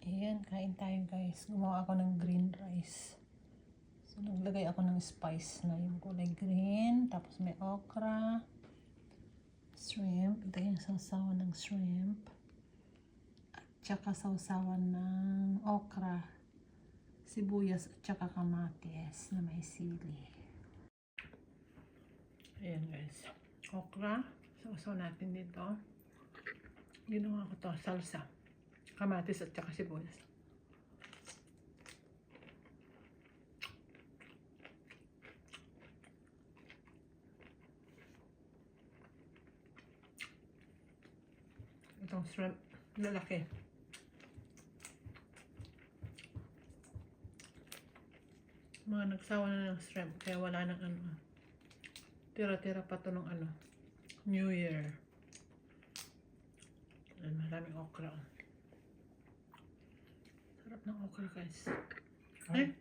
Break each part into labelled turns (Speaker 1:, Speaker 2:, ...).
Speaker 1: Ayan, kain tayo guys. Gumawa ako ng green rice. So, naglagay ako ng spice na yung kulay green. Tapos may okra, shrimp. Ito yung sausawan ng shrimp. At saka sausawan ng okra, sibuyas at saka kamatis na may sili. Ayan guys. Okra. Sausaw natin dito. Ginawa ko to salsa. Kamatis at saka sibuyas. Itong shrimp, lalaki. Mga nagsawa na ng shrimp, kaya wala nang ano. Tira-tira pa to ng ano, New Year. Ayan, maraming okra. Sarap ng okra guys. Ay!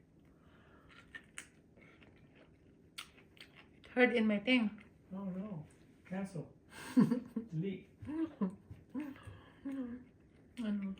Speaker 1: Heard in my thing.
Speaker 2: Oh no, cancel. Delete.
Speaker 1: Ano?